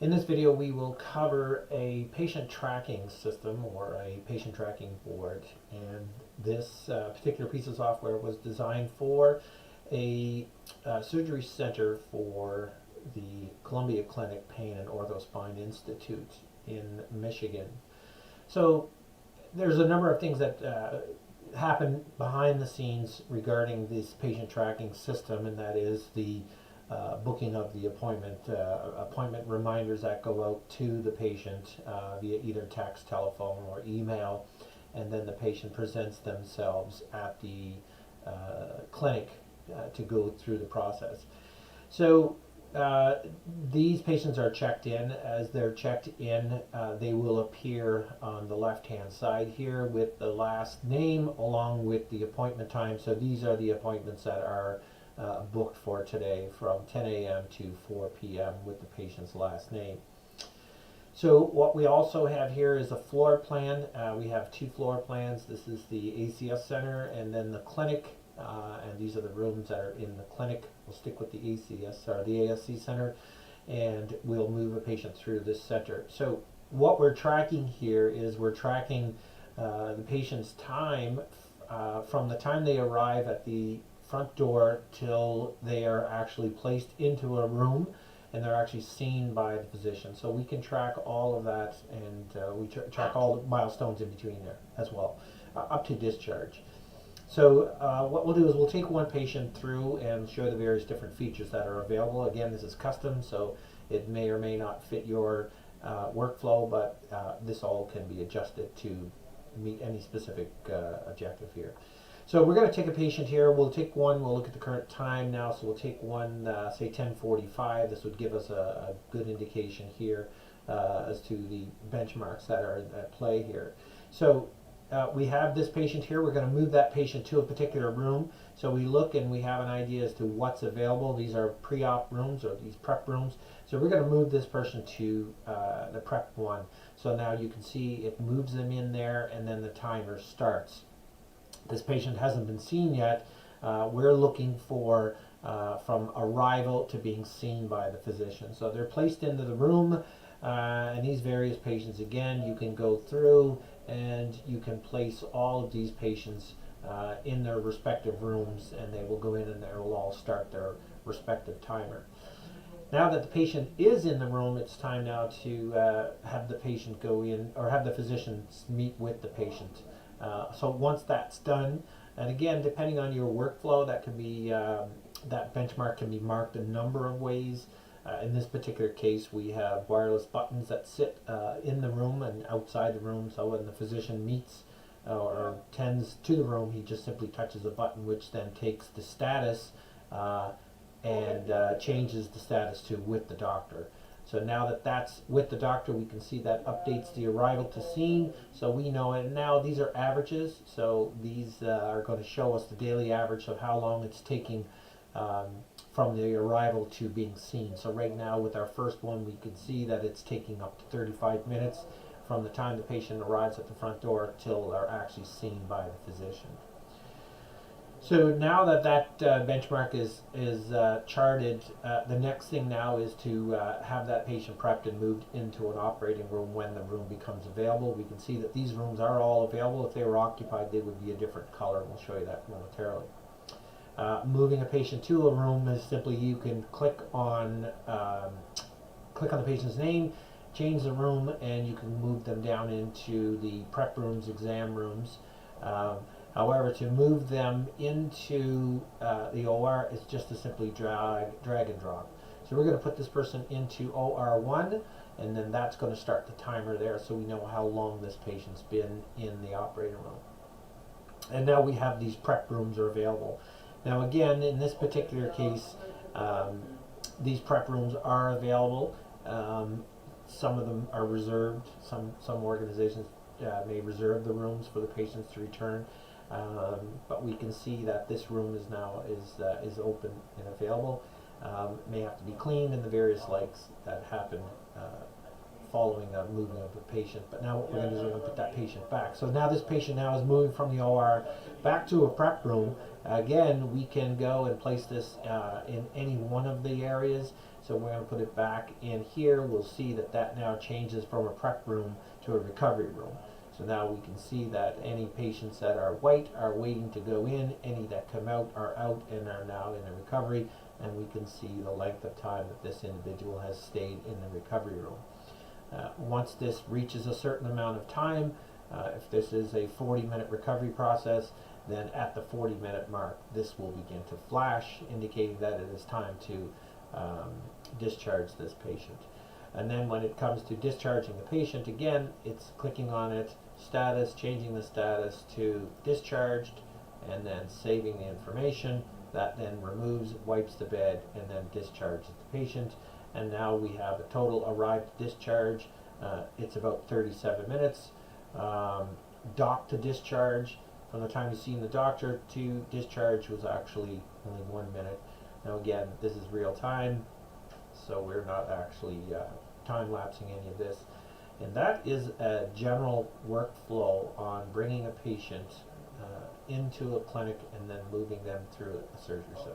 In this video, we will cover a patient tracking system or a patient tracking board. And this particular piece of software was designed for a surgery center for the Columbia Clinic Pain and Orthospine Institute in Michigan. So there's a number of things that happen behind the scenes regarding this patient tracking system, and that is the booking of the appointment reminders that go out to the patient via either text, telephone, or email, and then the patient presents themselves at the clinic to go through the process. So these patients are checked in. As they're checked in, they will appear on the left-hand side here with the last name along with the appointment time. So these are the appointments that are booked for today from 10 a.m. to 4 p.m. with the patient's last name. So what we also have here is a floor plan. We have two floor plans. This is the ACS center and then the clinic, and these are the rooms that are in the clinic. We'll stick with the ACS or the ASC center, and we'll move a patient through this center. So what we're tracking here is we're tracking the patient's time from the time they arrive at the front door till they are actually placed into a room and they're actually seen by the physician. So we can track all of that, and we track all the milestones in between there as well, up to discharge. So what we'll do is we'll take one patient through and show the various different features that are available. Again, this is custom, so it may or may not fit your workflow, but this all can be adjusted to meet any specific objective here. So we're going to take a patient here. We'll take one. We'll look at the current time now. So we'll take one, say 10:45. This would give us a good indication here as to the benchmarks that are at play here. So we have this patient here. We're going to move that patient to a particular room. So we look and we have an idea as to what's available. These are pre-op rooms or these prep rooms. So we're going to move this person to the prep one. So now you can see it moves them in there and then the timer starts. This patient hasn't been seen yet. We're looking for from arrival to being seen by the physician. So they're placed into the room, and these various patients, again, you can go through and you can place all of these patients in their respective rooms, and they will go in and they will all start their respective timer. Now that the patient is in the room, it's time now to have the patient go in, or have the physicians meet with the patient. So once that's done, and again, depending on your workflow, that can be that benchmark can be marked a number of ways. In this particular case, we have wireless buttons that sit in the room and outside the room. So when the physician meets or tends to the room, he just simply touches a button, which then takes the status and changes the status to with the doctor. So now that that's with the doctor, we can see that updates the arrival to scene. So we know it. Now these are averages. So these are going to show us the daily average of how long it's taking from the arrival to being seen. So right now with our first one, we can see that it's taking up to 35 minutes from the time the patient arrives at the front door till they're actually seen by the physician. So now that that benchmark is charted, the next thing now is to have that patient prepped and moved into an operating room when the room becomes available. We can see that these rooms are all available. If they were occupied, they would be a different color, and we'll show you that momentarily. Moving a patient to a room is simply you can click on the patient's name, change the room, and you can move them down into the prep rooms, exam rooms. However, to move them into the OR is just to simply drag and drop. So we're going to put this person into OR1, and then that's going to start the timer there so we know how long this patient's been in the operating room. And now we have these prep rooms are available. Now again, in this particular case, these prep rooms are available. Some of them are reserved. Some organizations may reserve the rooms for the patients to return. But we can see that this room is now is open and available. It may have to be cleaned and the various likes that happen following a movement of a patient. But now what we're going to do is we're going to put that patient back. So now this patient now is moving from the OR back to a prep room. Again, we can go and place this in any one of the areas. So we're going to put it back in here. We'll see that that now changes from a prep room to a recovery room. So now we can see that any patients that are white are waiting to go in, any that come out are out and are now in the recovery, and we can see the length of time that this individual has stayed in the recovery room. Once this reaches a certain amount of time, if this is a 40-minute recovery process, then at the 40-minute mark, this will begin to flash, indicating that it is time to discharge this patient. And then when it comes to discharging the patient, again, it's clicking on it, status, changing the status to discharged, and then saving the information. That then removes, wipes the bed, and then discharges the patient. And now we have a total arrived discharge. It's about 37 minutes. Doc to discharge, from the time you've seen the doctor to discharge, was actually only 1 minute. Now again, this is real time, so we're not actually time-lapsing any of this. And that is a general workflow on bringing a patient into a clinic and then moving them through a surgery center.